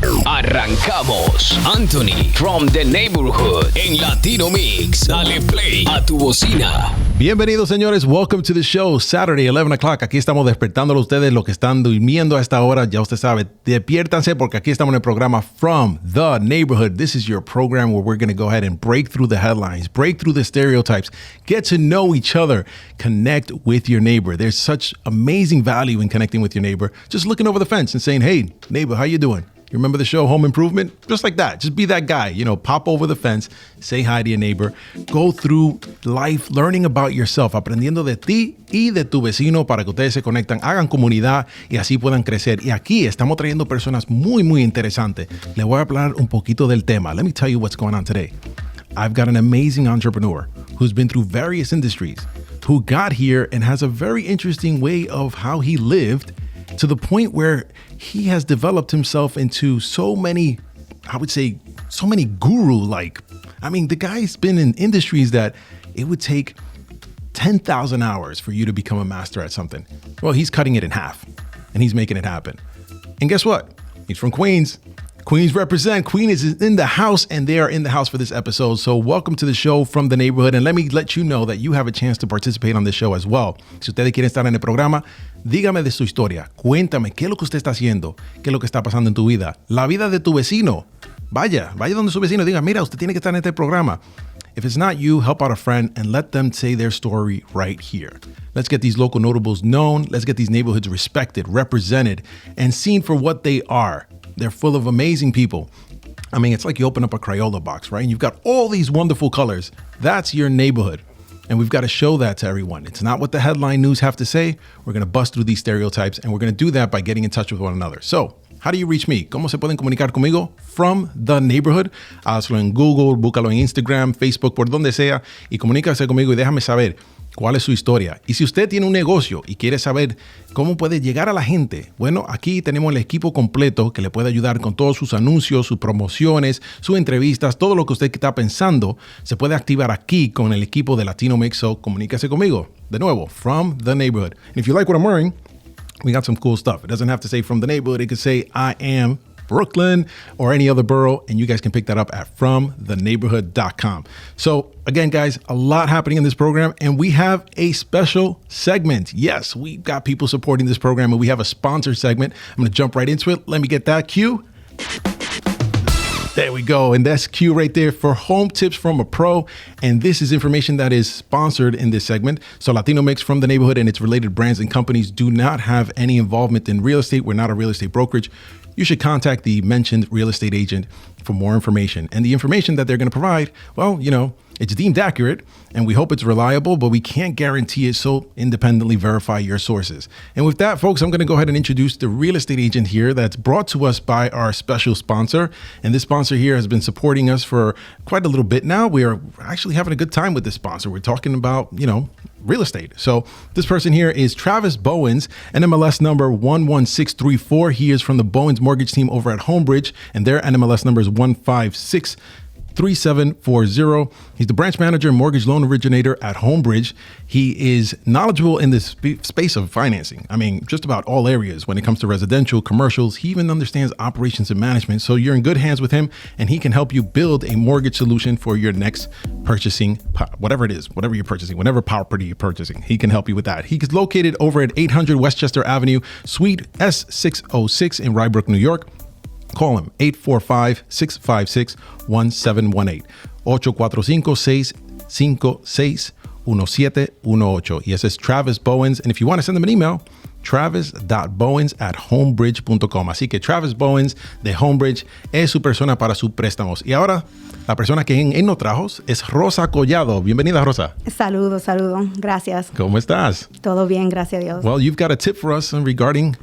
Arrancamos. Anthony from the Neighborhood en Latino Mixx. Dale play a tu bocina. Bienvenidos, señores. Welcome to the show. Saturday, 11 o'clock. Aquí estamos despertándolo a ustedes, los que están durmiendo a esta hora. Ya usted sabe, despiértanse porque aquí estamos en el programa From the Neighborhood. This is your program where we're going to go ahead and break through the headlines, break through the stereotypes, get to know each other, connect with your neighbor. There's such amazing value in connecting with your neighbor. Just looking over the fence and saying, hey, neighbor, how you doing? You remember the show Home Improvement? Just like that. Just be that guy. You know, pop over the fence, say hi to your neighbor, go through life learning about yourself, aprendiendo de ti y de tu vecino para que ustedes se conectan, hagan comunidad y así puedan crecer. Y aquí estamos trayendo personas muy, muy interesantes. Les voy a hablar un poquito del tema. Let me tell you what's going on today. I've got an amazing entrepreneur who's been through various industries, who got here and has a very interesting way of how he lived to the point where he has developed himself into so many, I would say, so many guru-like. I mean, the guy's been in industries that it would take 10,000 hours for you to become a master at something. Well, he's cutting it in half and he's making it happen. And guess what? He's from Queens. Queens represent. Queen is in the house, and they are in the house for this episode. So welcome to the show From the Neighborhood. And let me let you know that you have a chance to participate on this show as well. Si ustedes quieren estar en el programa, dígame de su historia. Cuéntame qué es lo que usted está haciendo, qué es lo que está pasando en tu vida, la vida de tu vecino. Vaya donde su vecino diga, mira, usted tiene que estar en este programa. If it's not you, help out a friend and let them say their story right here. Let's get these local notables known. Let's get these neighborhoods respected, represented, and seen for what they are. They're full of amazing people. I mean, it's like you open up a Crayola box, right? And you've got all these wonderful colors. That's your neighborhood. And we've got to show that to everyone. It's not what the headline news have to say. We're going to bust through these stereotypes, and we're going to do that by getting in touch with one another. So, how do you reach me? ¿Cómo se pueden comunicar conmigo? From the Neighborhood. Hazlo en Google, búscalo en Instagram, Facebook, por donde sea, y comunícase conmigo y déjame saber cuál es su historia. Y si usted tiene un negocio y quiere saber cómo puede llegar a la gente, bueno, aquí tenemos el equipo completo que le puede ayudar con todos sus anuncios, sus promociones, sus entrevistas, todo lo que usted está pensando, se puede activar aquí con el equipo de Latino Mixx. So, comunícase conmigo. De nuevo, From the Neighborhood. And if you like what I'm wearing, we got some cool stuff. It doesn't have to say From the Neighborhood. It could say I am Brooklyn or any other borough, and you guys can pick that up at fromtheneighborhood.com. So again, guys, a lot happening in this program, and we have a special segment. Yes, we've got people supporting this program, and we have a sponsor segment. I'm going to jump right into it. Let me get that cue. There we go. And that's cue right there for home tips from a pro. And this is information that is sponsored in this segment. So Latino Mixx, From the Neighborhood, and its related brands and companies do not have any involvement in real estate. We're not a real estate brokerage. You should contact the mentioned real estate agent for more information. And the information that they're going to provide, well, you know, it's deemed accurate and we hope it's reliable, but we can't guarantee it. So independently verify your sources. And with that, folks, I'm going to go ahead and introduce the real estate agent here that's brought to us by our special sponsor. And this sponsor here has been supporting us for quite a little bit now. We are actually having a good time with this sponsor. We're talking about, you know, real estate. So this person here is Travis Bowens, NMLS number 11634. He is from the Bowens Mortgage Team over at Homebridge, and their NMLS number is 1563740. He's the branch manager and mortgage loan originator at Homebridge. He is knowledgeable in this space of financing. I mean, just about all areas when it comes to residential, commercials. He even understands operations and management. So you're in good hands with him, and he can help you build a mortgage solution for your next purchasing, whatever it is, whatever you're purchasing, whatever property you're purchasing. He can help you with that. He is located over at 800 Westchester Avenue, Suite S606 in Rye Brook, New York. Call him 845-656-1718. 845-656-1718. Y ese es Travis Bowens. And if you want to send him an email, travis.bowens@homebridge.com. Así que Travis Bowens de Homebridge es su persona para sus préstamos. Y ahora, la persona que él nos trajo es Rosa Collado. Bienvenida, Rosa. Saludo. Gracias. ¿Cómo estás? Todo bien, gracias a Dios. Well, you've got a tip for us regarding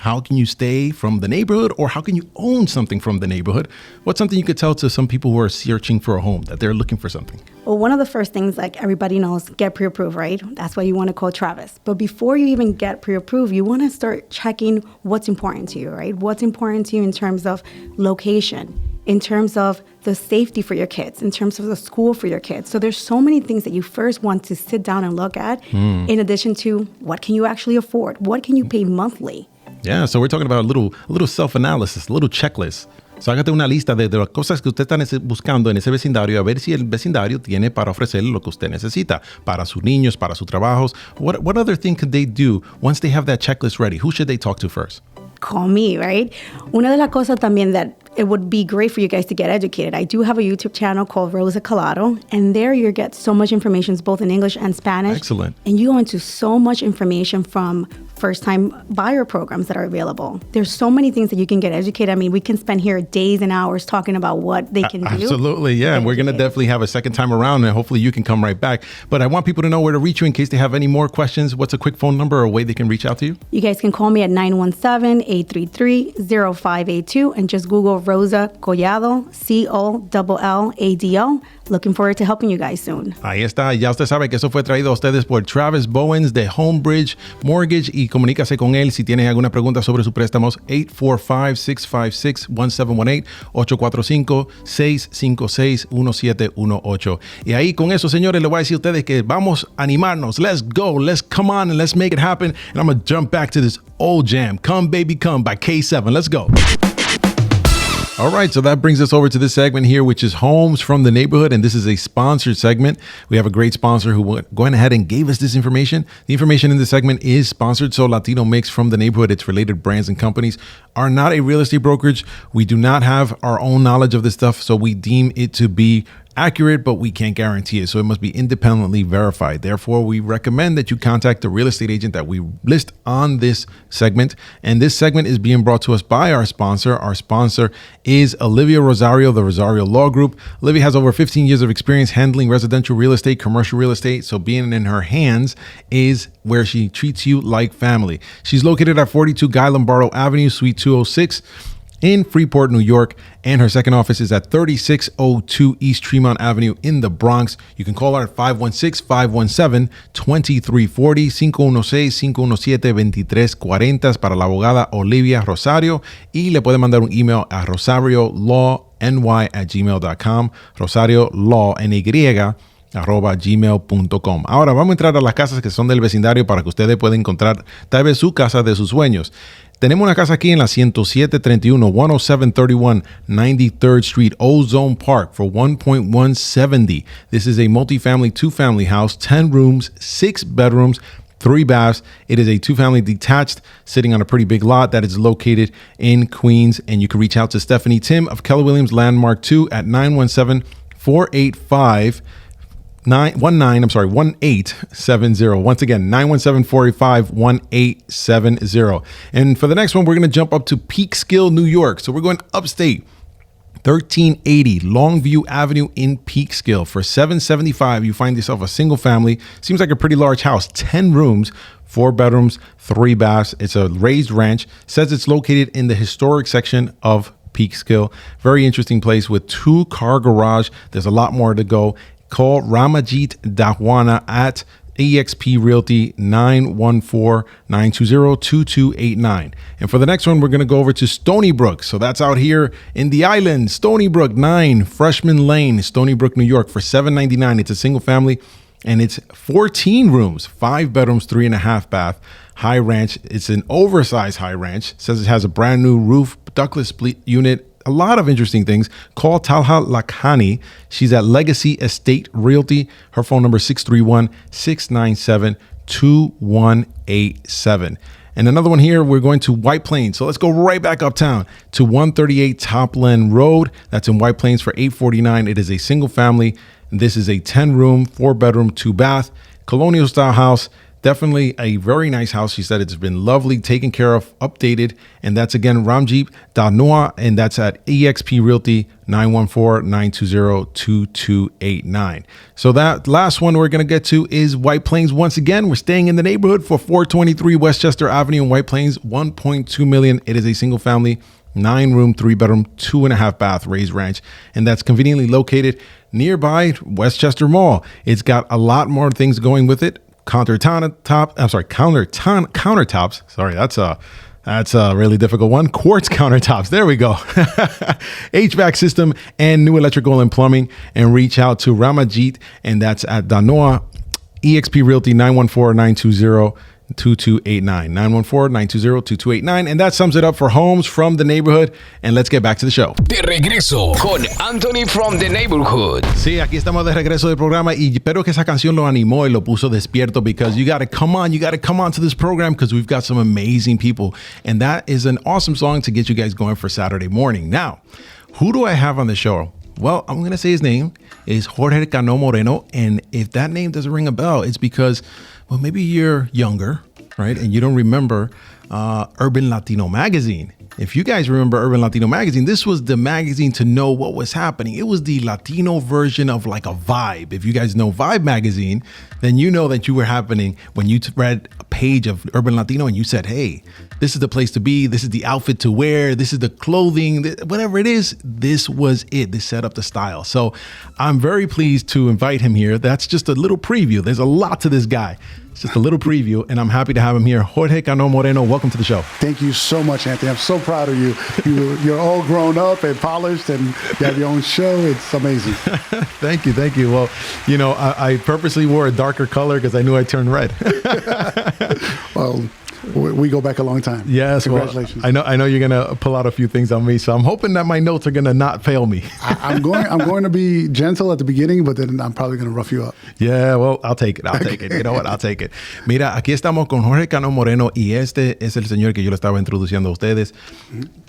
how can you stay from the neighborhood, or how can you own something from the neighborhood? What's something you could tell to some people who are searching for a home, that they're looking for something? Well, one of the first things, like everybody knows, get pre-approved, right? That's why you want to call Travis. But before you even get pre-approved, you want to start checking what's important to you, right? What's important to you in terms of location, in terms of the safety for your kids, in terms of the school for your kids. So there's so many things that you first want to sit down and look at, in addition to what can you actually afford? What can you pay monthly? Yeah, so we're talking about a little self-analysis, a little checklist. So hágate una lista de las cosas que usted está buscando en ese vecindario, a ver si el vecindario tiene para ofrecerle lo que usted necesita para sus niños, para sus trabajos. What other thing could they do once they have that checklist ready? Who should they talk to first? Call me, right? Una de las cosas también that it would be great for you guys to get educated. I do have a YouTube channel called Rosa Calado, and there you get so much information both in English and Spanish. Excellent. And you go into so much information from first-time buyer programs that are available. There's so many things that you can get educated. I mean, we can spend here days and hours talking about what they can do. Absolutely, yeah. And we're going to definitely have a second time around, and hopefully you can come right back. But I want people to know where to reach you in case they have any more questions. What's a quick phone number or a way they can reach out to you? You guys can call me at 917-833-0582 and just Google Rosa Collado, Collado. Looking forward to helping you guys soon. Ahí está. Ya usted sabe que eso fue traído a ustedes por Travis Bowens de Homebridge Mortgage, y comunícase con él si tiene alguna pregunta sobre sus préstamos. 845-656-1718, 845-656-1718. Y ahí con eso, señores, le voy a decir a ustedes que vamos a animarnos. Let's go. Let's come on and let's make it happen. And I'm going to jump back to this old jam, Come Baby Come by K7. Let's go. All right, so that brings us over to this segment here, which is Homes from the Neighborhood, and this is a sponsored segment. We have a great sponsor who went ahead and gave us this information. The information in this segment is sponsored, so Latino Mixx from the Neighborhood, its related brands and companies, are not a real estate brokerage. We do not have our own knowledge of this stuff, so we deem it to be accurate, but we can't guarantee it. So it must be independently verified. Therefore, we recommend that you contact the real estate agent that we list on this segment. And this segment is being brought to us by our sponsor. Our sponsor is Olivia Rosario, the Rosario Law Group. Olivia has over 15 years of experience handling residential real estate, commercial real estate. So being in her hands is where she treats you like family. She's located at 42 Guy Lombardo Avenue, Suite 206. in Freeport, New York, and her second office is at 3602 East Tremont Avenue in the Bronx. You can call her at 516-517-2340, 516-517-2340 para la abogada Olivia Rosario, y le puede mandar un email a rosariolawny@gmail.com, rosariolawny@gmail.com. Ahora vamos a entrar a las casas que son del vecindario para que ustedes puedan encontrar tal vez su casa de sus sueños. Tenemos una casa aquí en la 10731, 10731 93rd Street, Ozone Park for $1.170. This is a multifamily, two-family house, 10 rooms, 6 bedrooms, 3 baths. It is a two-family detached sitting on a pretty big lot that is located in Queens. And you can reach out to Stephanie Tim of Keller Williams Landmark 2 at 917-485-1870. Once again, 917-485-1870. And for the next one, we're going to jump up to Peekskill, New York. So we're going upstate. 1380 Longview Avenue in Peekskill. For $775, you find yourself a single family. Seems like a pretty large house. 10 rooms, 4 bedrooms, 3 baths. It's a raised ranch. Says it's located in the historic section of Peekskill. Very interesting place with 2-car garage. There's a lot more to go. Call Ramajit Dahwana at eXp Realty 914-920-2289. And for the next one, we're going to go over to Stony Brook. So that's out here in the island. Stony Brook 9 Freshman Lane, Stony Brook, New York for $799. It's a single family and it's 14 rooms, 5 bedrooms, 3.5 bath. High ranch. It's an oversized high ranch. Says it has a brand new roof, ductless split unit. A lot of interesting things. Call Talha Lakhani. She's at Legacy Estate Realty. Her phone number is 631-697-2187. And another one here, we're going to White Plains. So let's go right back uptown to 138 Topland Road. That's in White Plains for $849. It is a single family. This is a 10-room, 4-bedroom, 2-bath, colonial style house. Definitely a very nice house. She said it's been lovely, taken care of, updated. And that's, again, Ramjeet Danoa, and that's at eXp Realty 914-920-2289. So that last one we're going to get to is White Plains. Once again, we're staying in the neighborhood for 423 Westchester Avenue in White Plains, $1.2 million. It is a single family, 9-room, 3-bedroom, 2.5 bath raised ranch. And that's conveniently located nearby Westchester Mall. It's got a lot more things going with it. Countertops. Sorry, that's a really difficult one. Quartz countertops. There we go. HVAC system and new electrical and plumbing. And reach out to Ramajit, and that's at Danoa, eXp Realty 914-920 914-920-2289. 914-920-2289. And that sums it up for Homes from the Neighborhood. And let's get back to the show. De regreso con Anthony from the Neighborhood. Sí, aquí estamos de regreso del programa y espero que esa canción lo animó y lo puso despierto because you got to come on to this program because we've got some amazing people. And that is an awesome song to get you guys going for Saturday morning. Now, who do I have on the show? Well, I'm going to say his name is Jorge Cano-Moreno. And if that name doesn't ring a bell, it's because, well, maybe you're younger, right? And you don't remember Urban Latino magazine. If you guys remember Urban Latino magazine, this was the magazine to know what was happening. It was the Latino version of like a Vibe. If you guys know Vibe magazine, then you know that you were happening when you read a page of Urban Latino and you said, hey, this is the place to be. This is the outfit to wear. This is the clothing, whatever it is. This was it. This set up the style. So I'm very pleased to invite him here. That's just a little preview. There's a lot to this guy. It's just a little preview, and I'm happy to have him here. Jorge Cano-Moreno, welcome to the show. Thank you so much, Anthony. I'm so proud of you. You're all grown up and polished, and you have your own show. It's amazing. Thank you. Well, you know, I purposely wore a darker color because I knew I'd turn red. Well, we go back a long time. Yes, congratulations. Well, I know you're gonna pull out a few things on me, so I'm hoping that my notes are gonna not fail me. I'm going to be gentle at the beginning, but then I'm probably gonna rough you up. Yeah, well, I'll take it. You know what? I'll take it. Mira, aquí estamos con Jorge Cano-Moreno y este es el señor que yo le estaba introduciendo a ustedes.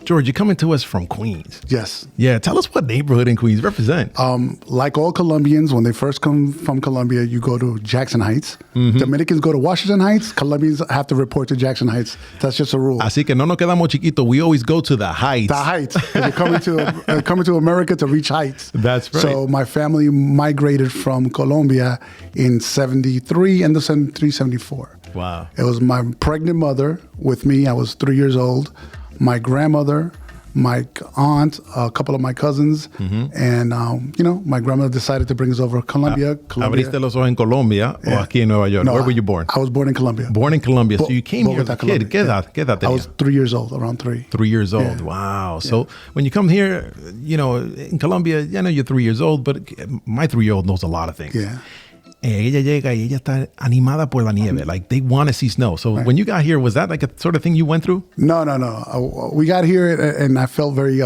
George, you're coming to us from Queens. Yes. Yeah, tell us what neighborhood in Queens represent. Like all Colombians, when they first come from Colombia, you go to Jackson Heights. Mm-hmm. Dominicans go to Washington Heights. Colombians have to report to Jackson Heights. That's just a rule. Así que no nos quedamos chiquitos. We always go to the heights. The heights. You're coming to America to reach heights. That's right. So my family migrated from Colombia in 73 and the 73, 74. Wow. It was my pregnant mother with me. I was 3 years old. My grandmother, my aunt, a couple of my cousins, and my grandmother decided to bring us over to Colombia. Abriste los ojos en Colombia o aquí en Nueva York? No, Where were you born? I was born in Colombia. Born in Colombia. So you came here as a kid. ¿Qué edad tenías? I was 3 years old, around 3. 3 years old. Yeah. Wow. So when you come here, you know, in Colombia, I know you're 3 years old, but my 3-year-old knows a lot of things. Yeah. Ella llega y ella está animada por la nieve. Like they want to see snow. So when you got here, was that like a sort of thing you went through? No. We got here and I felt very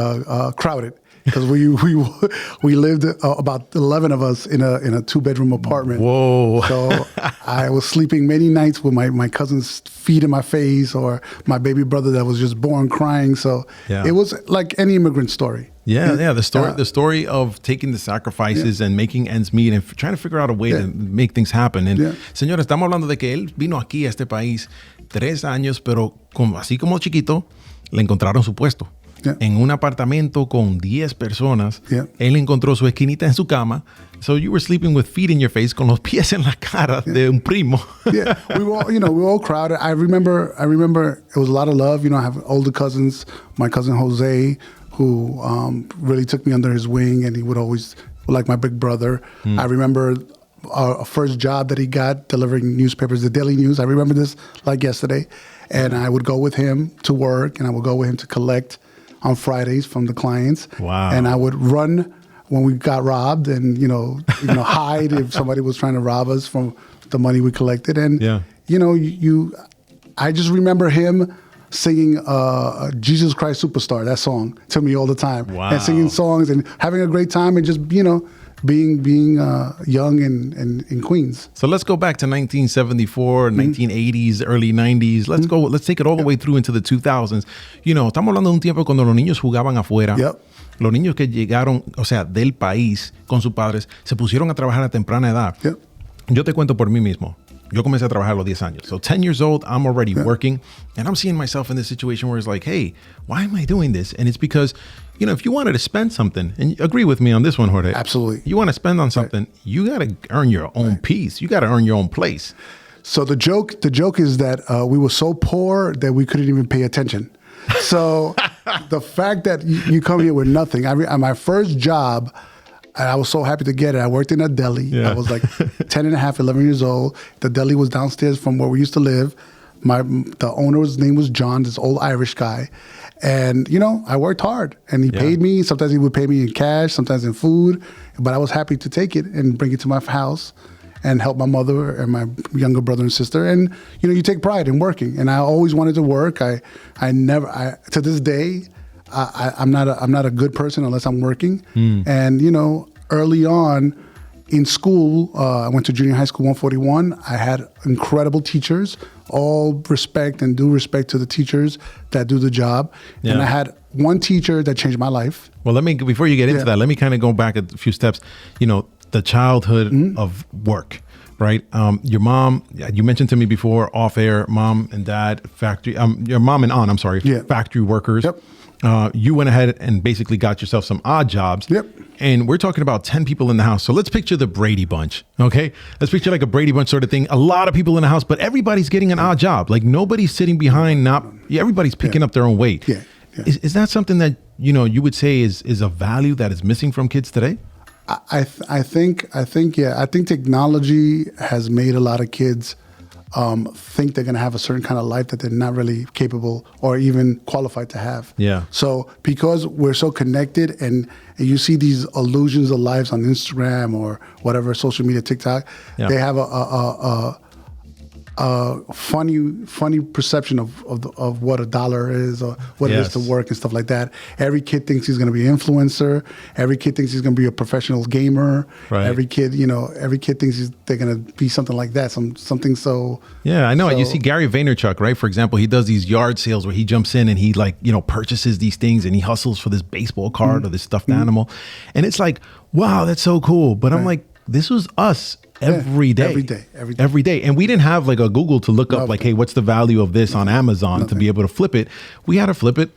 crowded because we lived about 11 of us in a 2-bedroom apartment. Whoa. So I was sleeping many nights with my cousin's feet in my face or my baby brother that was just born crying. So It was like any immigrant story. Yeah. The story of taking the sacrifices and making ends meet and trying to figure out a way to make things happen. And señor, estamos hablando de que él vino aquí a este país 3 años, pero así como chiquito, le encontraron su puesto. En un apartamento con 10 personas, él encontró su esquinita en su cama. So you were sleeping with feet in your face, con los pies en la cara de un primo. Yeah, we were all crowded. I remember it was a lot of love. You know, I have older cousins. My cousin Jose, who really took me under his wing, and he would always, like my big brother. I remember our first job that he got delivering newspapers, the Daily News. I remember this like yesterday. And I would go with him to work, and I would go with him to collect on Fridays from the clients. Wow. And I would run when we got robbed and, hide if somebody was trying to rob us from the money we collected. And, I just remember him singing Jesus Christ Superstar, that song, to me all the time. Wow. And singing songs and having a great time and just, being young in Queens. So let's go back to 1974, 1980s, early 90s. Let's take it all the way through into the 2000s. Estamos hablando de un tiempo cuando los niños jugaban afuera. Yep. Los niños que llegaron, del país con sus padres, se pusieron a trabajar a temprana edad. Yep. Yo te cuento por mí mismo. Yo comencé a trabajar a los 10 años. So 10 years old, I'm already working. And I'm seeing myself in this situation where it's like, hey, why am I doing this? And it's because, if you wanted to spend something, and agree with me on this one, Jorge. Absolutely. You want to spend on something, you got to earn your own piece. You got to earn your own place. So the joke is that we were so poor that we couldn't even pay attention. So the fact that you come here with nothing, my first job, I was so happy to get it. I worked in a deli. Yeah. I was like 10 and a half, 11 years old. The deli was downstairs from where we used to live. The owner's name was John, this old Irish guy. And, I worked hard. And he paid me. Sometimes he would pay me in cash, sometimes in food. But I was happy to take it and bring it to my house. and help my mother and my younger brother and sister. And, you take pride in working. And I always wanted to work. To this day, I'm not a good person unless I'm working. And, early on in school, I went to junior high school 141. I had incredible teachers, all respect and due respect to the teachers that do the job. Yeah. And I had one teacher that changed my life. Well, before you get into that, let me kind of go back a few steps. The childhood of work, right? Your mom, you mentioned to me before off air, mom and dad, factory, your mom and aunt, factory workers. Yep. You went ahead and basically got yourself some odd jobs. Yep. And we're talking about 10 people in the house. So let's picture the Brady Bunch, okay? Let's picture like a Brady Bunch sort of thing. A lot of people in the house, but everybody's getting an odd job. Like nobody's sitting behind, everybody's picking up their own weight. Yeah. Is that something that, you would say is a value that is missing from kids today? I think technology has made a lot of kids think they're going to have a certain kind of life that they're not really capable or even qualified to have. Yeah. So because we're so connected and you see these illusions of lives on Instagram or whatever, social media, TikTok, they have a funny perception of what a dollar is or what it is to work and stuff like that. Every kid thinks he's going to be an influencer. Every kid thinks he's going to be a professional gamer. Right. Every kid thinks they're going to be something like that. Something so. Yeah, I know. You see Gary Vaynerchuk, right? For example, he does these yard sales where he jumps in and he purchases these things and he hustles for this baseball card or this stuffed animal. And it's like, wow, that's so cool. But I'm like, this was us. Every day. And we didn't have like a Google to look up like, hey, what's the value of this on Amazon to be able to flip it. We had to flip it,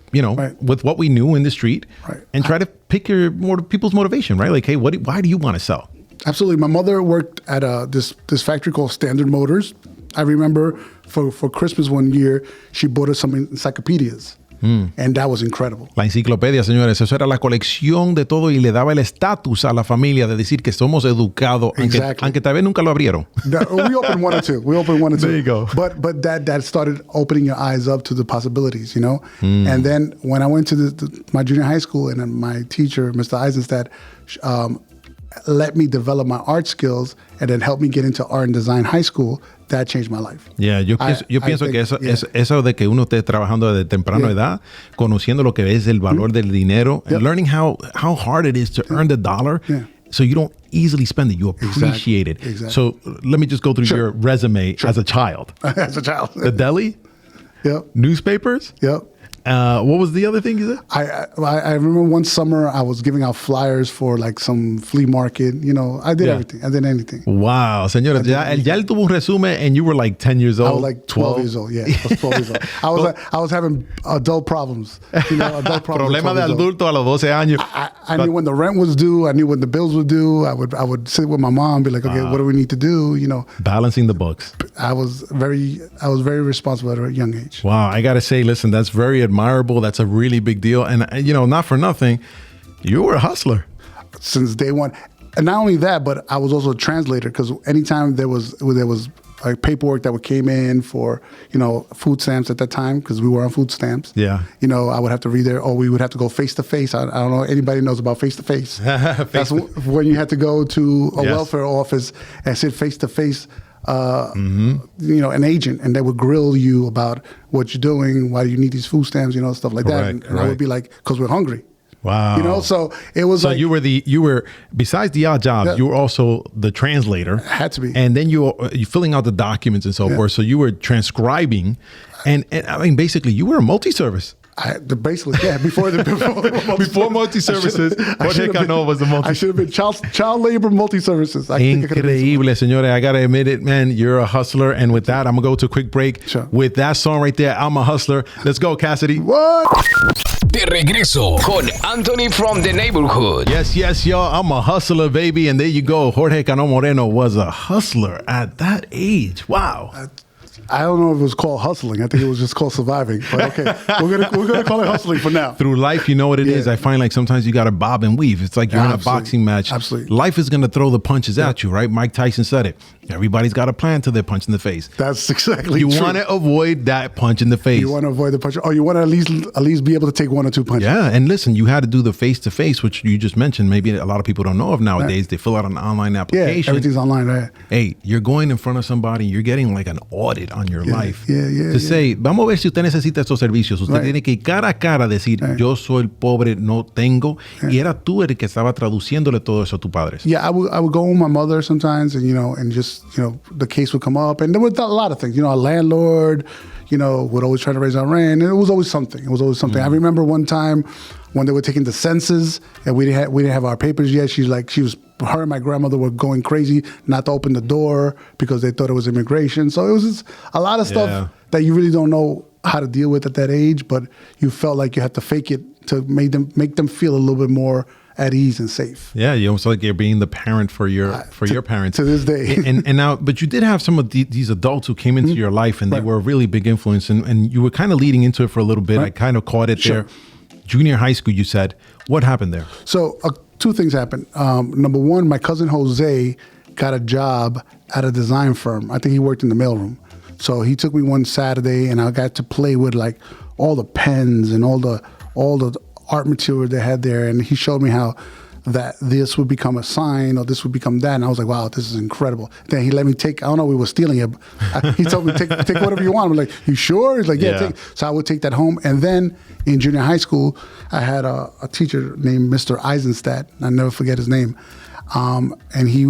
with what we knew in the street and try to pick people's motivation, right? Like, hey, why do you want to sell? Absolutely. My mother worked at this factory called Standard Motors. I remember for Christmas one year, she bought us some encyclopedias. And that was incredible. La enciclopedia, señores, eso era la colección de todo y le daba el estatus a la familia de decir que somos educados, aunque tal vez nunca lo abrieron. We opened one or two. There you go. But that started opening your eyes up to the possibilities, And then when I went to my junior high school and my teacher, Mr. Eisenstadt, let me develop my art skills and then helped me get into art and design high school, that changed my life. Yeah, yo pienso que eso de que uno esté trabajando desde temprana edad, conociendo lo que es el valor del dinero, and learning how hard it is to earn the dollar, so you don't easily spend it, you appreciate it. Exactly. So let me just go through your resume as a child. The deli? Yep. Newspapers? Yep. What was the other thing you said? I remember one summer I was giving out flyers for like some flea market. I did everything. I did anything. Wow, señores, ya él tuvo un resumen and you were like 10 years old. I was like 12 years old. Yeah, I was 12 years old. I was having adult problems. Problema de adulto a los 12 años. I knew when the rent was due. I knew when the bills were due. I would sit with my mom and be like, okay, what do we need to do? Balancing the books. I was very responsible at a young age. Wow, I got to say, listen, that's very admirable. That's a really big deal. And, not for nothing, you were a hustler. Since day one. And not only that, but I was also a translator because anytime there was like paperwork that came in for, food stamps at that time, because we were on food stamps. Yeah. I would have to read there, or we would have to go face to face. I don't know if anybody knows about face to face. That's when you had to go to a welfare office and sit face to face. An agent, and they would grill you about what you're doing, why do you need these food stamps, stuff like that. And I would be like, because we're hungry. Wow. So it was like... So you were besides the odd jobs, you were also the translator. Had to be. And then you filling out the documents and so forth. So you were transcribing. And I mean, basically, you were a multi-service. Before multi-services, Jorge Cano was the multi. I should have been child labor multi-services. Increíble, señores. I got to admit it, man. You're a hustler. And with that, I'm going to go to a quick break. Sure. With that song right there, I'm a hustler. Let's go, Cassidy. What? De regreso con Anthony from the neighborhood. Yes, y'all. I'm a hustler, baby. And there you go. Jorge Cano-Moreno was a hustler at that age. Wow. I don't know if it was called hustling. I think it was just called surviving. But okay, we're gonna call it hustling for now. Through life, you know what it is. I find like sometimes you got to bob and weave. It's like you're in a boxing match. Absolutely. Life is going to throw the punches at you, right? Mike Tyson said it. Everybody's got a plan till they're punched in the face. That's exactly You true. want to avoid that punch in the face. You want to avoid the punch, or you want to at least be able to take one or two punches. Yeah, and listen, you had to do the face-to-face, which you just mentioned. Maybe a lot of people don't know of nowadays. They fill out an online application. Yeah, everything's online, right? Hey, you're going in front of somebody, you're getting like an audit on your life. To say, vamos a ver si usted necesita estos servicios. Usted tiene que ir cara a cara decir, yo soy el pobre, no tengo. Y era tú el que estaba traduciéndole todo eso a tus padres. Yeah, I would go with my mother sometimes, and just the case would come up, and there were a lot of things. A landlord, would always try to raise our rent, and it was always something. I remember one time when they were taking the census, and we didn't have our papers yet. Her and my grandmother were going crazy not to open the door because they thought it was immigration. So it was just a lot of stuff that you really don't know how to deal with at that age, but you felt like you had to fake it to make them feel a little bit more at ease and safe. Yeah, you almost like you're being the parent for your parents to this day. and now, but you did have some of these adults who came into your life, and they were a really big influence, and you were kind of leading into it for a little bit. Right. I kind of caught it there. Junior high school, you said. What happened there? So two things happened. Number one, my cousin Jose got a job at a design firm. I think he worked in the mailroom. So he took me one Saturday, and I got to play with like all the pens and all the art material they had there, and he showed me how that this would become a sign or this would become that, and I was like, wow, this is incredible. Then he let me take, I don't know, we were stealing it. He told me, take whatever you want. I'm like, you sure? He's like, yeah. Take. So I would take that home. And then in junior high school, I had a teacher named Mr. Eisenstadt. I never forget his name. And he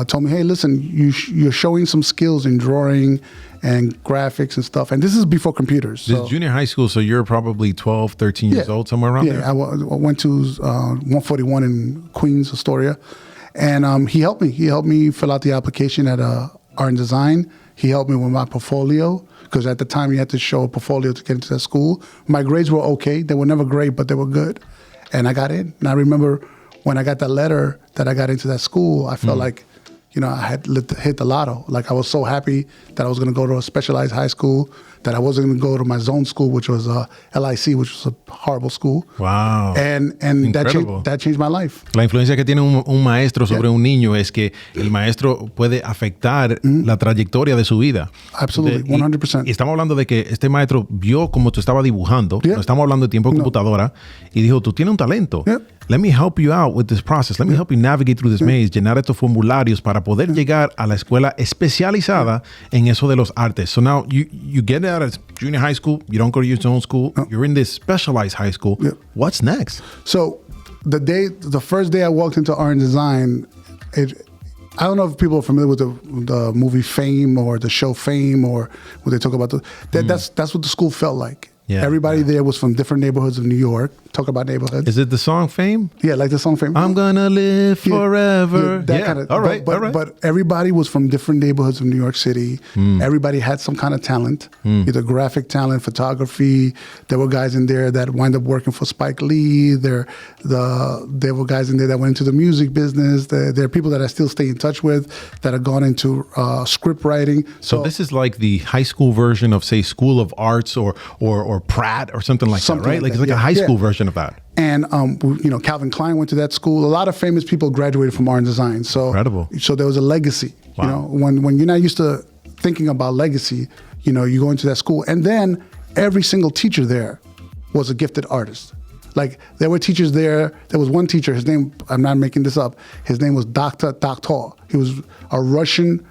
told me, hey, listen, you're showing some skills in drawing and graphics and stuff. And this is before computers. This is junior high school, so you're probably 12, 13 years old, somewhere around there? Yeah, I went to 141 in Queens, Astoria. And he helped me. He helped me fill out the application at Art and Design. He helped me with my portfolio, because at the time you had to show a portfolio to get into that school. My grades were okay. They were never great, but they were good. And I got in. And I remember when I got that letter that I got into that school, I felt like, I had hit the lotto. Like, I was so happy that I was going to go to a specialized high school, that I wasn't going to go to my zone school, which was LIC, which was a horrible school. Wow. And that changed my life. La influencia que tiene un maestro sobre un niño es que el maestro puede afectar la trayectoria de su vida. Absolutely, 100%. Y estamos hablando de que este maestro vio cómo tú estabas dibujando. No estamos hablando de tiempo de computadora. Y dijo, tú tienes un talento. Let me help you out with this process. Let me help you navigate through this maze, llenar estos formularios para poder llegar a la escuela especializada en eso de los artes. So now you get out of junior high school, you don't go to your own school, you're in this specialized high school. What's next? So the first day I walked into Art and Design, I don't know if people are familiar with the movie Fame or the show Fame, or when they talk about that's what the school felt like. Yeah, everybody there was from different neighborhoods of New York. Talk about neighborhoods. Is it the song Fame? Yeah, like the song Fame. I'm gonna live forever. That kind of. All right. But everybody was from different neighborhoods of New York City. Everybody had some kind of talent, either graphic talent, photography. There were guys in there that wound up working for Spike Lee. There were guys in there that went into the music business. There are people that I still stay in touch with that have gone into script writing. So this is like the high school version of, say, School of Arts or Pratt or something like that, right? Like it's like a high school version of that. And Calvin Klein went to that school. A lot of famous people graduated from Art and Design. So incredible. So there was a legacy. Wow. When you're not used to thinking about legacy, you go into that school, and then every single teacher there was a gifted artist. Like, there were teachers there. There was one teacher. His name, I'm not making this up. His name was Dr. He was a Russian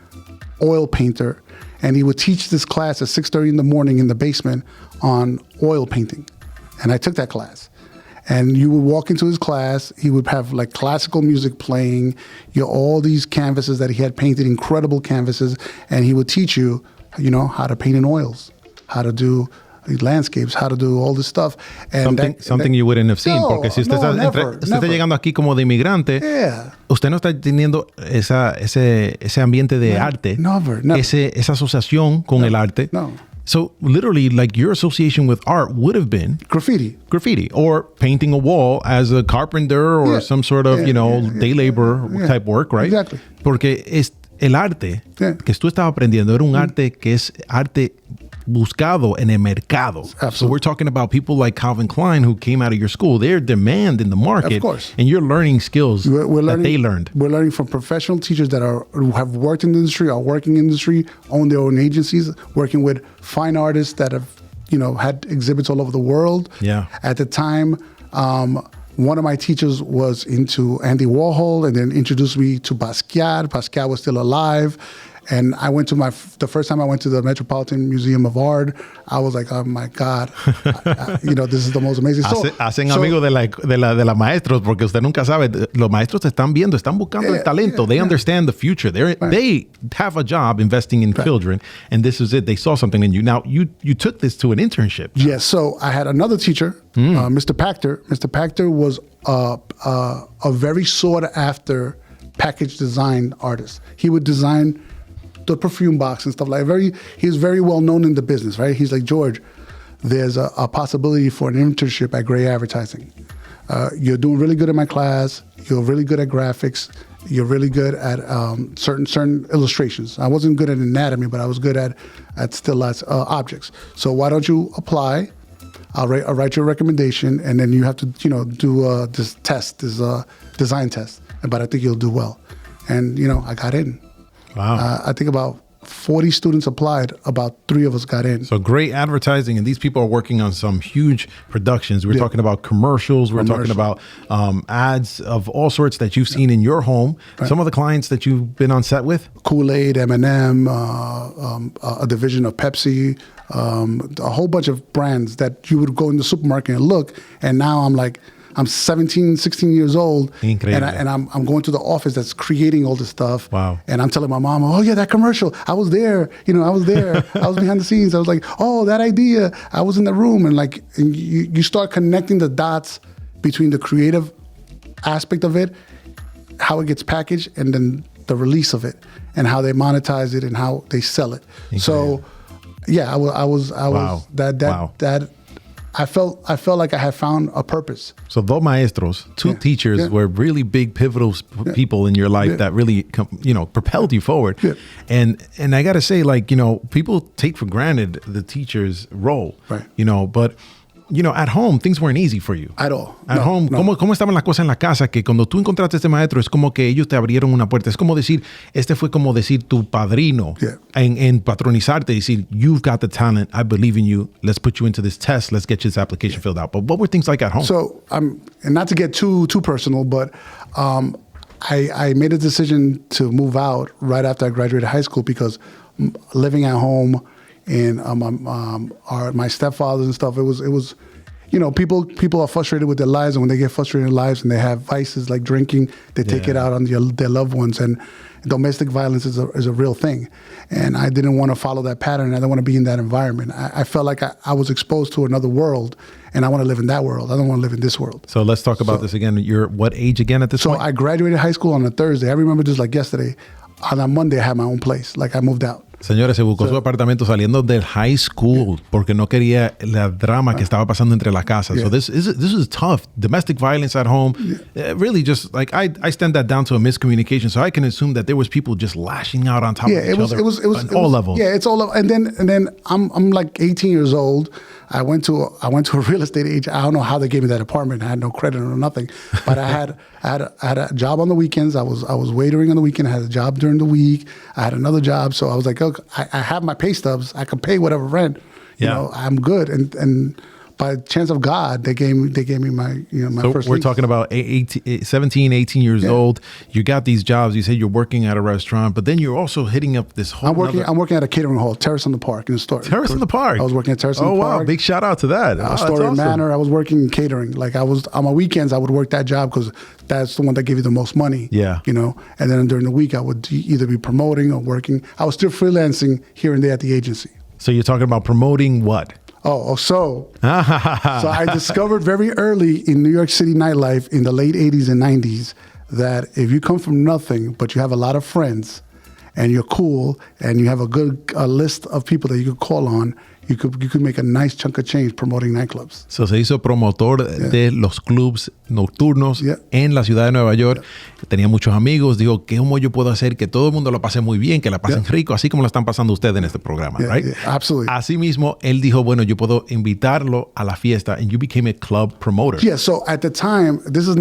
oil painter. And he would teach this class at 6:30 in the morning in the basement on oil painting. And I took that class. And you would walk into his class. He would have like classical music playing, all these canvases that he had painted, incredible canvases. And he would teach you, how to paint in oils, how to do landscapes, how to do all this stuff. And something you wouldn't have seen. Porque si usted está llegando aquí como de inmigrante, usted no está teniendo ese ambiente de arte, never. Esa asociación con el arte. No. So literally, like, your association with art would have been graffiti, or painting a wall as a carpenter or some sort of, day labor type work, right? Exactly. Porque el arte Yeah. que tú estabas aprendiendo era un arte que es arte buscado en el mercado. Absolutely. So we're talking about people like Calvin Klein who came out of your school. They're demand in the market. Of course. And you're learning skills that they learned. We're learning from professional teachers who have worked in the industry, are working in the industry, own their own agencies, working with fine artists that have, had exhibits all over the world. Yeah. At the time, one of my teachers was into Andy Warhol and then introduced me to Basquiat. Basquiat was still alive. And I went to the first time I went to the Metropolitan Museum of Art, I was like, oh my God, this is the most amazing. Hacen amigos de la maestros, porque usted nunca sabe. Los maestros te están viendo, están buscando el talento. They understand the future. They have a job investing in children, and this is it. They saw something in you. Now, you took this to an internship. Yes. So I had another teacher, Mr. Pachter. Mr. Pachter was a very sought after package design artist. He would design the perfume box and stuff like that. He's very well known in the business, right? He's like, George, there's a possibility for an internship at Gray Advertising. You're doing really good in my class. You're really good at graphics. You're really good at certain illustrations. I wasn't good at anatomy, but I was good at still life objects. So why don't you apply? I'll write your recommendation, and then you have to, do this test, this design test. But I think you'll do well. And, I got in. Wow. I think about 40 students applied. About 3 of us got in. So great advertising, and these people are working on some huge productions. We're talking about commercials. We're talking about ads of all sorts that you've seen in your home. Right. Some of the clients that you've been on set with? Kool-Aid, M&M, a division of Pepsi, a whole bunch of brands that you would go in the supermarket and look, and now I'm 17, 16 years old, Increíble. and I'm going to the office that's creating all this stuff. Wow. And I'm telling my mom, oh yeah, that commercial, I was there. I was there. I was behind the scenes. I was like, oh, that idea, I was in the room. And you start connecting the dots between the creative aspect of it, how it gets packaged, and then the release of it, and how they monetize it and how they sell it. Increíble. So, yeah, I was Wow. that. I felt like I had found a purpose. So dos maestros, two teachers were really big pivotal people in your life that really, propelled you forward. Yeah. And I got to say, people take for granted the teacher's role, Right. But at home, things weren't easy for you. At all. At home, no. ¿Cómo estaban las cosas en la casa? Que cuando tú encontraste a este maestro, es como que ellos te abrieron una puerta. Es como decir, fue como decir tu padrino en patronizarte, decir, you've got the talent, I believe in you, let's put you into this test, let's get this application filled out. But what were things like at home? So, and not to get too personal, but I made a decision to move out right after I graduated high school because living at home and my stepfathers and stuff, it was people are frustrated with their lives, and when they get frustrated in their lives and they have vices like drinking, they take it out on their loved ones, and domestic violence is a real thing. And I didn't want to follow that pattern. I didn't want to be in that environment. I felt like I was exposed to another world, and I want to live in that world. I don't want to live in this world. So let's talk about this again. You're what age again at this point? So I graduated high school on a Thursday. I remember just like yesterday. On a Monday, I had my own place. Like I moved out. Señores, se buscó su apartamento saliendo del high school porque no quería la drama que estaba pasando entre las casas. So this is tough. Domestic violence at home. Really just like I stand that down to a miscommunication. So I can assume that there was people just lashing out on top of each other. It was all levels. Yeah, it's all levels. And then I'm like 18 years old. I went to a real estate agent. I don't know how they gave me that apartment. I had no credit or nothing. But I had a job on the weekends. I was waitering on the weekend. I had a job during the week. I had another job. So I was like, okay, I have my pay stubs. I can pay whatever rent. I'm good. And by chance of God, they gave me my so first we're lease. talking about 17, 18 years old. You got these jobs. You said you're working at a restaurant, but then you're also hitting up this whole I'm working at a catering hall, Terrace on the Park in the store. Terrace on the Park. I was working at Terrace on the Park. Oh wow, big shout out to that. Astoria awesome. Manor. I was working in catering. Like I was on my weekends, I would work that job because that's the one that gave you the most money. Yeah. And then during the week, I would either be promoting or working. I was still freelancing here and there at the agency. So you're talking about promoting what? So I discovered very early in New York City nightlife in the late 80s and 90s that if you come from nothing, but you have a lot of friends and you're cool and you have a good list of people that you could call on, you could make a nice chunk of change promoting nightclubs. So se hizo promotor de los clubs nocturnos en la ciudad de Nueva York. Tenía muchos amigos. Dijo, ¿cómo yo puedo hacer que todo el mundo lo pase muy bien, que la pasen rico, así como lo están pasando ustedes en este programa, right? Absolutely. Así mismo, él dijo, bueno, yo puedo invitarlo a la fiesta, and you became a club promoter. Yeah, so at the time, this is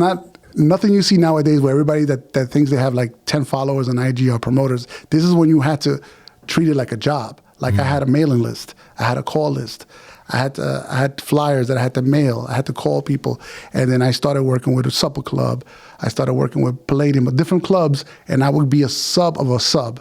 nothing you see nowadays where everybody that thinks they have like 10 followers on IG are promoters. This is when you had to treat it like a job. Like I had a mailing list. I had a call list. I had flyers that I had to mail. I had to call people. And then I started working with a supper club. I started working with Palladium, different clubs, and I would be a sub of a sub.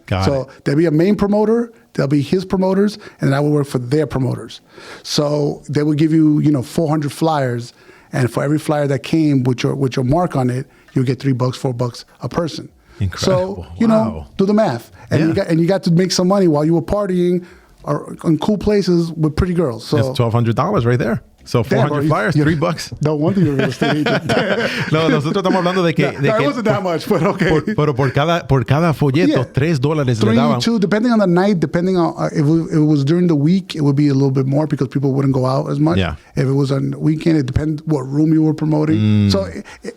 So there'll be a main promoter, there'll be his promoters, and then I would work for their promoters. So they would give you, 400 flyers, and for every flyer that came with your mark on it, you get $3, $4 a person. Incredible. So, do the math. And you got to make some money while you were partying or in cool places with pretty girls. So it's $1,200 right there. So 400 flyers, $3. No wonder you're a real estate agent. No, nosotros estamos hablando de que... it wasn't that much, but okay. Pero por cada folleto, $3 le daban. $2, depending on the night, depending on... if it was during the week, it would be a little bit more because people wouldn't go out as much. Yeah. If it was on the weekend, it depends what room you were promoting. So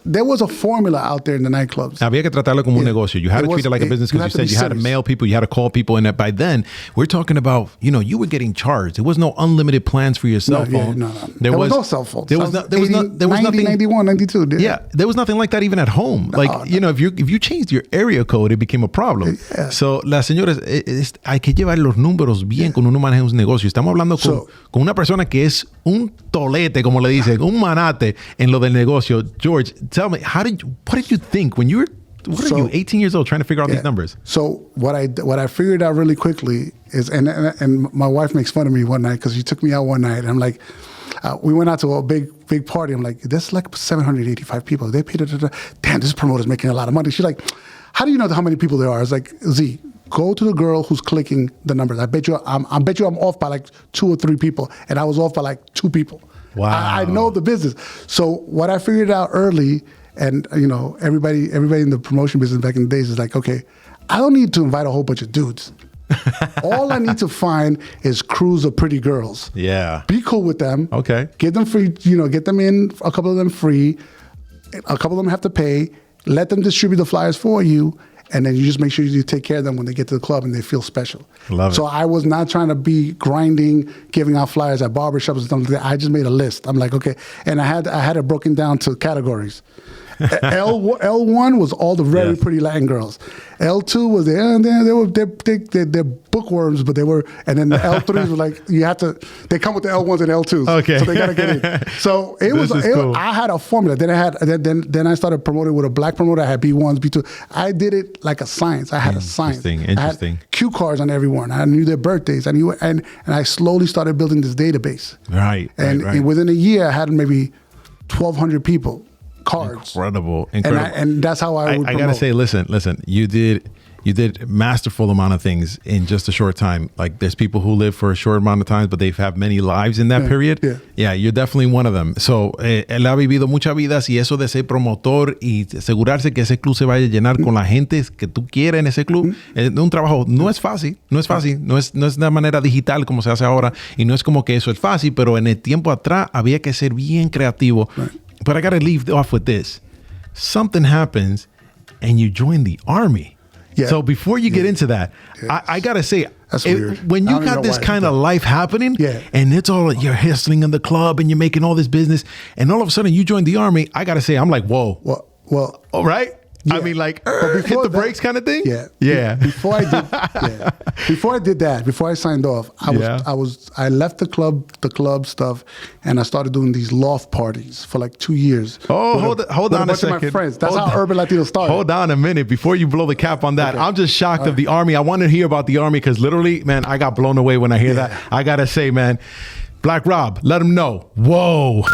there was a formula out there in the nightclubs. Había que tratarlo como un negocio. You had to treat it like a business because you said you had to mail people, you had to call people. And by then, we're talking about, you were getting charged. There was no unlimited plans for your cell phone. No. There was no cell phone. There was nothing. 91, 92. Yeah, there was nothing like that even at home. If you changed your area code, it became a problem. Yeah. So, las señoras, hay que llevar los números bien cuando uno maneja un negocio. Estamos hablando con una persona que es un tolete, como le dicen, un manate en lo del negocio. George, tell me, what did you think when you were, what are you, 18 years old, trying to figure out these numbers? So what I figured out really quickly is, and my wife makes fun of me one night because she took me out one night, and I'm like, we went out to a big party. I'm like, there's like 785 people. They paid damn, this promoter's making a lot of money. She's like, how do you know how many people there are? I was like, Z, go to the girl who's clicking the numbers. I bet you I'm off by like 2 or 3 people, and I was off by like 2 people. Wow. I know the business. So what I figured out early, and everybody in the promotion business back in the days is like, okay, I don't need to invite a whole bunch of dudes. All I need to find is crews of pretty girls. Yeah. Be cool with them. Okay. Get them free, get them in, a couple of them free. A couple of them have to pay. Let them distribute the flyers for you. And then you just make sure you take care of them when they get to the club and they feel special. Love it. So I was not trying to be grinding, giving out flyers at barbershops and stuff like that. I just made a list. I'm like, okay. And I had it broken down to categories. L1 was all the very pretty Latin girls. L2 was they're bookworms, but they were, and then the L3s were like, they come with the L1s and L2s. Okay. So they gotta get in. So cool. I had a formula. Then I started promoting with a black promoter. I had B1s, B2. I did it like a science. I had a science. Interesting. I had cue cards on everyone. I knew their birthdays. I knew, and I slowly started building this database. Right. And within a year, I had maybe 1,200 people. Cards. Incredible. And that's how I would promote. I gotta say, listen, you did masterful amount of things in just a short time. Like there's people who live for a short amount of time, but they've had many lives in that period. Yeah, you're definitely one of them. So, él ha vivido muchas vidas y eso de ser promotor y asegurarse que ese club se vaya a llenar con la gente que tú quieres en ese club, es un trabajo, no es fácil, no es de manera digital como se hace ahora y no es como que eso es fácil, pero en el tiempo atrás había que ser bien creativo. Right. But I got to leave off with this. Something happens and you join the army. Yeah. So before you get into that, I got to say, when you got this kind of life happening and it's all, you're hustling in the club and you're making all this business and all of a sudden you join the army, I got to say, I'm like, whoa. Well, all right. Yeah. I mean, like, hit the brakes kind of thing? Yeah. Before I did that, before I signed off, I left the club stuff, and I started doing these loft parties for like 2 years. Oh, hold on a second. Of my friends. That's how Urban Latino started. Hold on a minute before you blow the cap on that. Okay. I'm just shocked of the army. I want to hear about the army because literally, man, I got blown away when I hear that. I got to say, man, Black Rob, let him know. Whoa.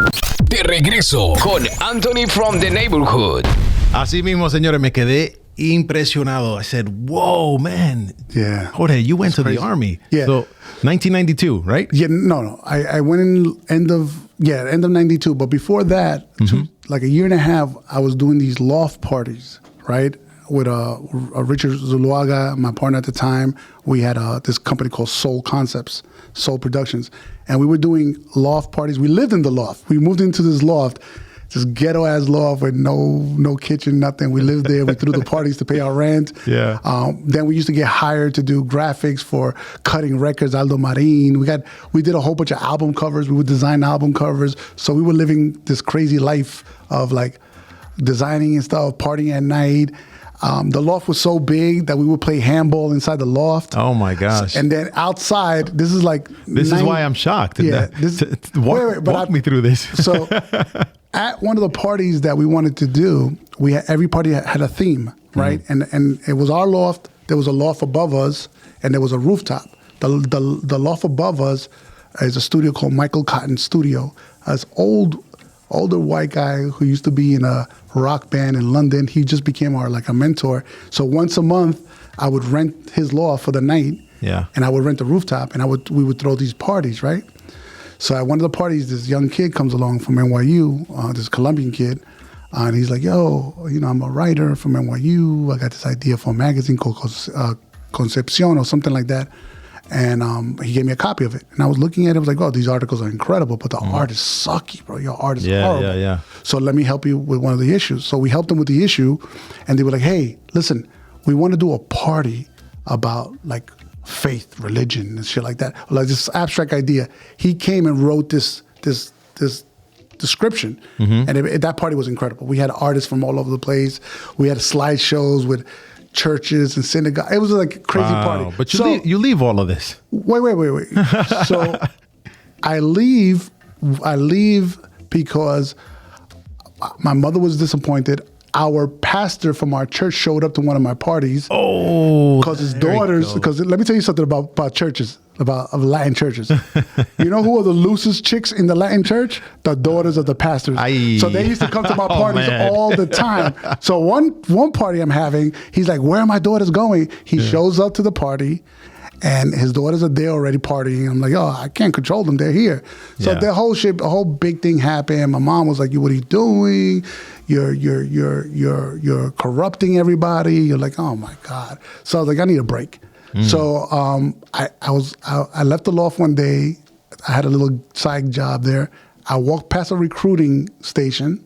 De regreso con Anthony from the Neighborhood. Así mismo, señores, me quedé impresionado. I said, whoa, man. Yeah. Jorge, you went to the army. Yeah. So, 1992, right? Yeah, no. I went in end of 92. But before that, like a year and a half, I was doing these loft parties, right? Richard Zuluaga, my partner at the time. We had this company called Soul Concepts, Soul Productions, and we were doing loft parties. We lived in the loft. We moved into this loft, just ghetto ass loft with no kitchen, nothing. We lived there. We threw the parties to pay our rent. Yeah. Then we used to get hired to do graphics for Cutting Records, Aldo Marin. We did a whole bunch of album covers. We would design album covers. So we were living this crazy life of like designing and stuff, partying at night. The loft was so big that we would play handball inside the loft. Oh my gosh! And then outside, this is like this is why I'm shocked. Yeah, walk me through this. So at one of the parties that we wanted to do, every party had a theme, right? And it was our loft. There was a loft above us, and there was a rooftop. The loft above us is a studio called Michael Cotton Studio. This older white guy who used to be in a rock band in London. He just became a mentor. So once a month, I would rent his loft for the night. Yeah. And I would rent the rooftop, and we would throw these parties, right? So at one of the parties, this young kid comes along from NYU, this Colombian kid, and he's like, yo, I'm a writer from NYU. I got this idea for a magazine called Concepcion or something like that. And he gave me a copy of it. And I was looking at it, I was like, oh, these articles are incredible, but the art is sucky, bro. Your art is horrible. Yeah. So let me help you with one of the issues. So we helped them with the issue, and they were like, hey, listen, we want to do a party about like faith, religion, and shit like that. Like this abstract idea. He came and wrote this description, and that party was incredible. We had artists from all over the place. We had slideshows with churches and synagogue. It was like a crazy party. But you leave all of this. Wait. So I leave because my mother was disappointed. Our pastor from our church showed up to one of my parties. Oh, because his daughters. Because let me tell you something about churches, about Latin churches. You know who are the loosest chicks in the Latin church? The daughters of the pastors. Aye. So they used to come to my parties all the time. So one party I'm having, he's like, "Where are my daughters going?" He shows up to the party, and his daughters are there already partying. I'm like, oh, I can't control them. They're here. So the whole big thing happened. My mom was like, "What are you doing? You're corrupting everybody." You're like, oh my God. So I was like, I need a break. So I left the loft one day. I had a little side job there. I walked past a recruiting station,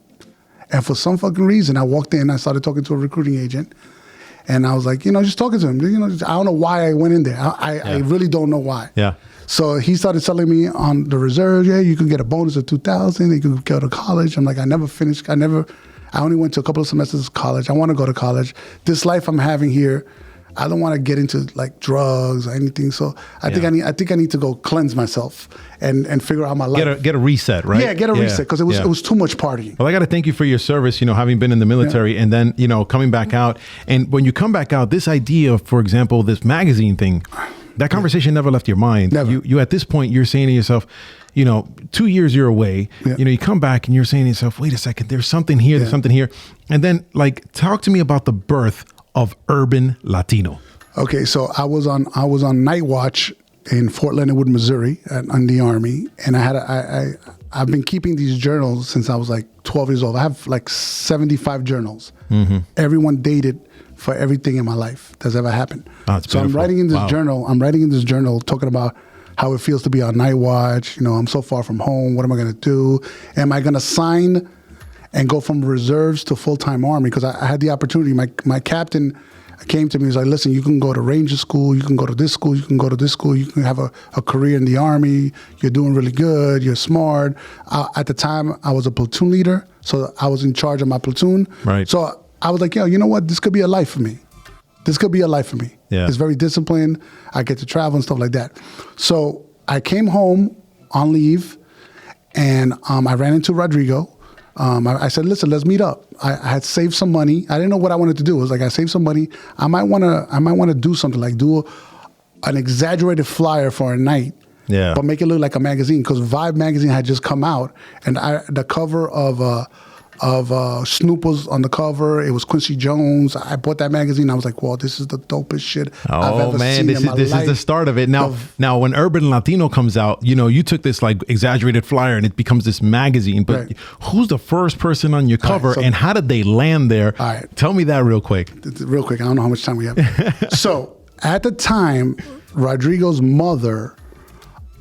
and for some fucking reason, I walked in. I started talking to a recruiting agent. And I was like, just talking to him. I don't know why I went in there. I really don't know why. Yeah. So he started telling me on the reserve, you can get a bonus of $2,000. You can go to college. I'm like, I never finished. I only went to a couple of semesters of college. I want to go to college. This life I'm having here, I don't want to get into like drugs or anything. So I think I need to go cleanse myself and figure out my life. Get a reset, right? Yeah, get a reset, because it was too much partying. Well, I got to thank you for your service, having been in the military and then, coming back out. And when you come back out, this idea, for example, this magazine thing, that conversation never left your mind. Never. You at this point, you're saying to yourself, 2 years you're away, you come back and you're saying to yourself, wait a second, there's something here, there's something here. And then talk to me about the birth of Urban Latino. Okay, so I was on night watch in Fort Leonard Wood, Missouri, on the Army, and I've been keeping these journals since I was like 12 years old. I have like 75 journals. Everyone dated for everything in my life that's ever happened. Oh, that's so beautiful. I'm writing in this journal. Talking about how it feels to be on night watch. I'm so far from home. What am I going to do? Am I going to sign and go from reserves to full-time Army? Because I had the opportunity. My captain came to me and was like, listen, you can go to Ranger School, you can go to this school, you can go to this school, you can have a career in the Army, you're doing really good, you're smart. At the time, I was a platoon leader, so I was in charge of my platoon. Right. So I was like, you know what? This could be a life for me. Yeah. It's very disciplined. I get to travel and stuff like that. So I came home on leave, and I ran into Rodrigo. I said, listen, let's meet up. I had saved some money. I didn't know what I wanted to do. It was like, I saved some money. I might want to do something, like do an exaggerated flyer for a night, but make it look like a magazine, because Vibe magazine had just come out, and the cover of Snoop was on the cover. It was Quincy Jones. I bought that magazine. I was like, "Well, this is the dopest shit I've ever seen in my life." This is the start of it. Now, when Urban Latino comes out, you took this like exaggerated flyer and it becomes this magazine. But who's the first person on your cover, and how did they land there? All right, tell me that real quick. Real quick. I don't know how much time we have. So at the time, Rodrigo's mother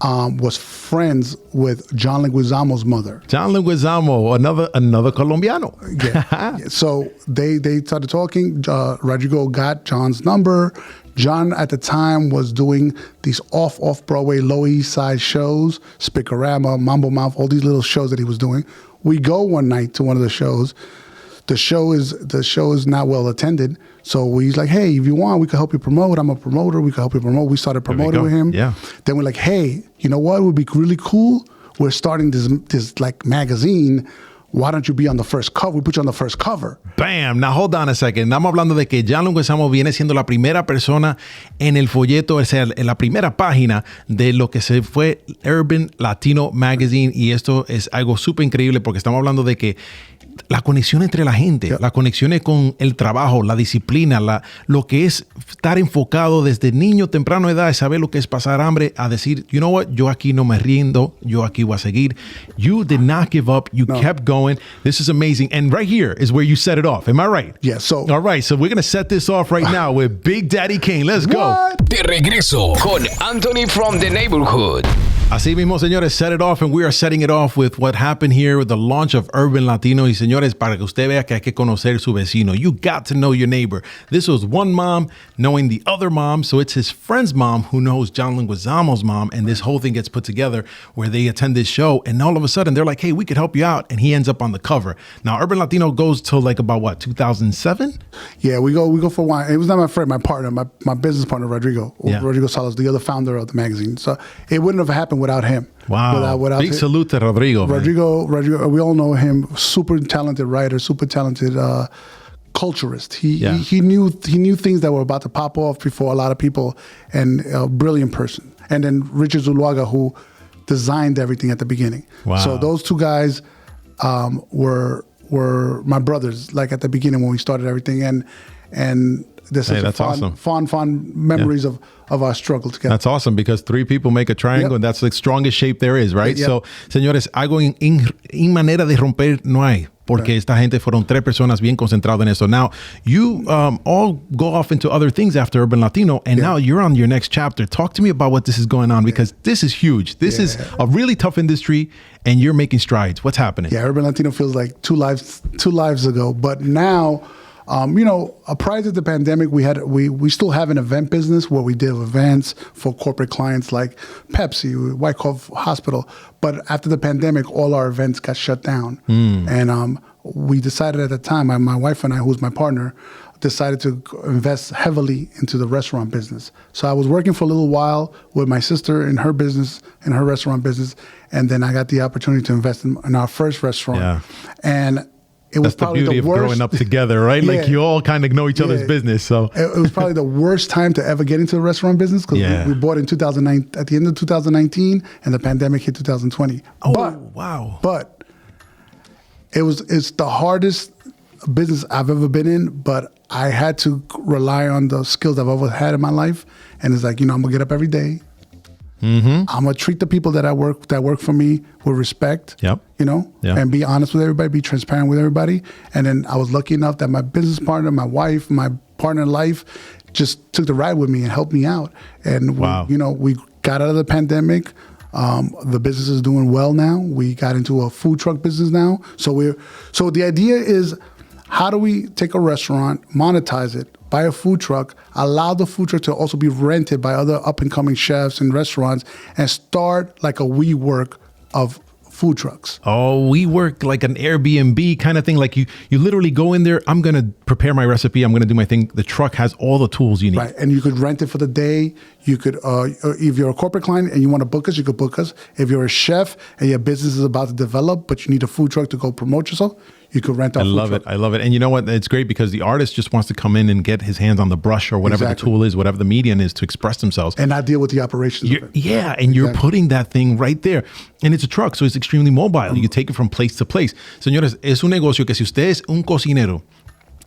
was friends with John Leguizamo's mother. John Leguizamo, another Colombiano. Yeah. So they started talking. Rodrigo got John's number. John at the time was doing these off-Broadway, Lower East Side shows, Spicorama, Mambo Mouth, all these little shows that he was doing. We go one night to one of the shows. The show is not well attended. So he's like, "Hey, if you want, we can help you promote. I'm a promoter. We can help you promote." We started promoting with him. Yeah. Then we're like, "Hey, you know what would be really cool? We're starting this like magazine. Why don't you be on the first cover? We put you on the first cover." Bam. Now, hold on a second. Estamos hablando de que John Leguizamo viene siendo la primera persona en el folleto, o sea, en la primera página de lo que se fue Urban Latino Magazine. Y esto es algo súper increíble porque estamos hablando de que la conexión entre la gente, la conexión con el trabajo, la disciplina, lo que es estar enfocado desde niño, temprano edad, saber lo que es pasar hambre, a decir, you know what, yo aquí no me rindo, yo aquí voy a seguir. You did not give up. You kept going. This is amazing. And right here is where you set it off. Am I right? Yeah. So, all right. So we're going to set this off right now with Big Daddy Kane. Let's go. De regreso con Anthony from the Neighborhood. Así mismo, señores, set it off, and we are setting it off with what happened here with the launch of Urban Latino. Y señores, para que usted vea que hay que conocer su vecino. You got to know your neighbor. This was one mom knowing the other mom, so it's his friend's mom who knows John Leguizamo's mom, and this whole thing gets put together where they attend this show, and all of a sudden they're like, "Hey, we could help you out," and he ends up on the cover. Now, Urban Latino goes till like about what, 2007? Yeah, we go for a while. It was not my friend, my partner, my business partner, Rodrigo. Yeah. Rodrigo Salas, the other founder of the magazine. So it wouldn't have happened without him. Wow. Without Big salute to Rodrigo. Rodrigo, we all know him. Super talented writer, super talented culturist. He knew things that were about to pop off before a lot of people, and a brilliant person. And then Richard Zuluaga, who designed everything at the beginning. Wow. So those two guys were my brothers, like at the beginning when we started everything, and there's such fond memories of our struggle together. That's awesome, because three people make a triangle, and that's the strongest shape there is, right? Yep. So, señores, algo en manera de romper no hay, porque esta gente fueron tres personas bien concentradas en eso. Now, you all go off into other things after Urban Latino, and now you're on your next chapter. Talk to me about what this is going on, because this is huge. This is a really tough industry, and you're making strides. What's happening? Yeah, Urban Latino feels like two lives ago, but now, prior to the pandemic, we still have an event business where we did events for corporate clients like Pepsi, White Cove Hospital. But after the pandemic, all our events got shut down. And we decided at the time, my wife and I, who's my partner, decided to invest heavily into the restaurant business. So I was working for a little while with my sister in her business, in her restaurant business. And then I got the opportunity to invest in our first restaurant. Yeah. And it was That's the beauty of growing up together, right? Like you all kind of know each other's business. So it was probably the worst time to ever get into the restaurant business, because we bought in 2009 at the end of 2019, and the pandemic hit 2020. Oh, wow! But it's the hardest business I've ever been in. But I had to rely on the skills I've always had in my life, and it's like, I'm gonna get up every day. I'm gonna treat the people that work for me with respect. And be honest with everybody, be transparent with everybody. And then I was lucky enough that my business partner, my wife, my partner in life, just took the ride with me and helped me out. And we got out of the pandemic. The business is doing well now. We got into a food truck business now. So the idea is, how do we take a restaurant, monetize it, buy a food truck, allow the food truck to also be rented by other up-and-coming chefs and restaurants, and start like a WeWork of food trucks. Oh, WeWork, like an Airbnb kind of thing. Like you literally go in there, I'm going to prepare my recipe, I'm going to do my thing. The truck has all the tools you need. Right, and you could rent it for the day. You could, if you're a corporate client and you want to book us, you could book us. If you're a chef and your business is about to develop, but you need a food truck to go promote yourself, You could rent out. I love it. I love it. And you know what? It's great because the artist just wants to come in and get his hands on the brush or whatever the tool is, whatever the medium is to express themselves. And not deal with the operations of it. Yeah, and you're putting that thing right there. And it's a truck, so it's extremely mobile. You take it from place to place. Señores, es un negocio que si usted es un cocinero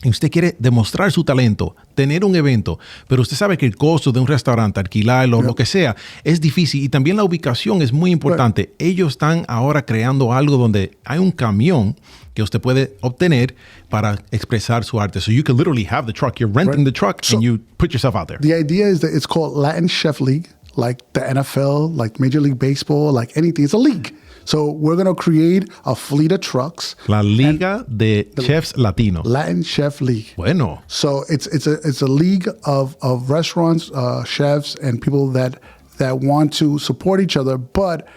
y usted quiere demostrar su talento, tener un evento, pero usted sabe que el costo de un restaurante, alquilarlo, lo que sea, es difícil. Y también la ubicación es muy importante. Ellos están ahora creando algo donde hay un camión que usted puede obtener para expresar su arte. So you can literally have the truck. You're renting the truck and you put yourself out there. The idea is that it's called Latin Chef League, like the NFL, like Major League Baseball, like anything. It's a league. So we're going to create a fleet of trucks. La Liga de Chefs Latino. Latin Chef League. Bueno. So it's a league of restaurants, chefs, and people that want to support each other, but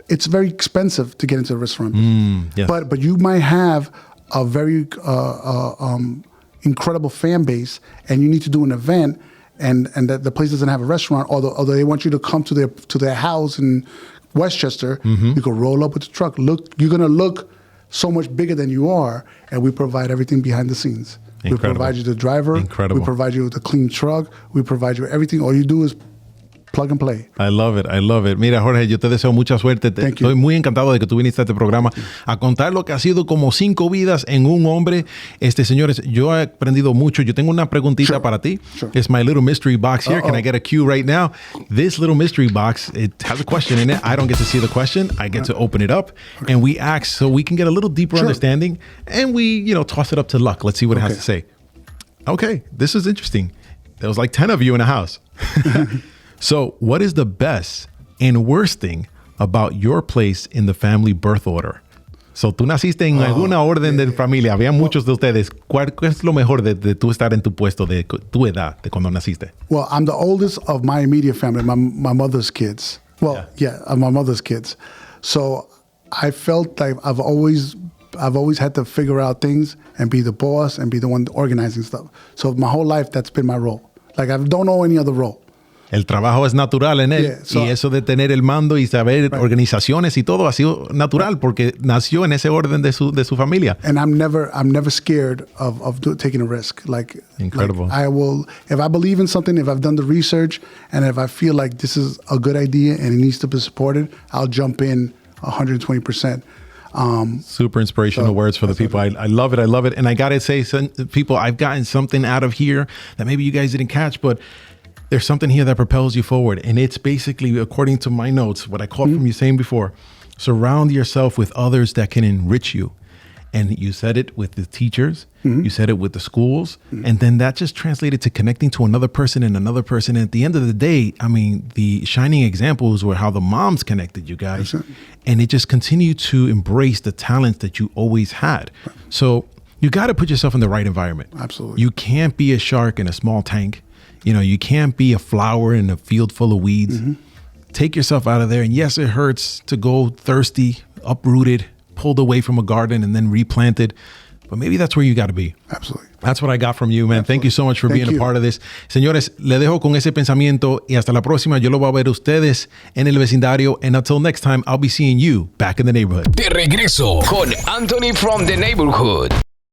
it's very expensive to get into the restaurant. Yes. But you might have a very incredible fan base, and you need to do an event, and that the place doesn't have a restaurant, although they want you to come to their house in Westchester. You can roll up with the truck. You're gonna look so much bigger than you are, and we provide everything behind the scenes. Incredible. We provide you the driver. Incredible. We provide you with a clean truck. We provide you everything. All you do is plug and play. I love it. I love it. Mira, Jorge, yo te deseo mucha suerte. Estoy muy encantado de que tú viniste a este programa a contar lo que ha sido como 5 vidas en un hombre. Señores, yo he aprendido mucho. Yo tengo una preguntita para ti. It's my little mystery box here. Can I get a cue right now? This little mystery box, it has a question in it. I don't get to see the question. I get to open it up. And we ask so we can get a little deeper understanding. And we, toss it up to luck. Let's see what it has to say. Okay, this is interesting. There was like 10 of you in a house. So, what is the best and worst thing about your place in the family birth order? So, tú naciste en alguna orden de familia. Había muchos de ustedes. ¿Cuál es lo mejor de tú estar en tu puesto, de tu edad, de cuando naciste? Well, I'm the oldest of my immediate family, my mother's kids. Well, my mother's kids. So, I felt like I've always had to figure out things and be the boss and be the one organizing stuff. So, my whole life, that's been my role. Like, I don't know any other role. El trabajo es natural en él. Y eso de tener el mando y saber organizaciones y todo ha sido natural porque nació en ese orden de su familia. And I'm never scared of taking a risk. Incredible. Like I will, if I believe in something, if I've done the research, and if I feel like this is a good idea and it needs to be supported, I'll jump in 120%. Super inspirational words for the people. I love it. I love it. And I got to say, people, I've gotten something out of here that maybe you guys didn't catch, but there's something here that propels you forward. And it's basically, according to my notes, what I caught from you saying before, surround yourself with others that can enrich you. And you said it with the teachers, you said it with the schools, and then that just translated to connecting to another person and another person. And at the end of the day, I mean, the shining examples were how the moms connected you guys. And it just continued to embrace the talents that you always had. So you got to put yourself in the right environment. Absolutely. You can't be a shark in a small tank. You can't be a flower in a field full of weeds. Take yourself out of there. And yes, it hurts to go thirsty, uprooted, pulled away from a garden and then replanted. But maybe that's where you got to be. Absolutely. That's what I got from you, man. Absolutely. Thank you so much for being a part of this. Señores, le dejo con ese pensamiento y hasta la próxima. Yo lo voy a ver ustedes en el vecindario. And until next time, I'll be seeing you back in the neighborhood. De regreso con Anthony from the Neighborhood.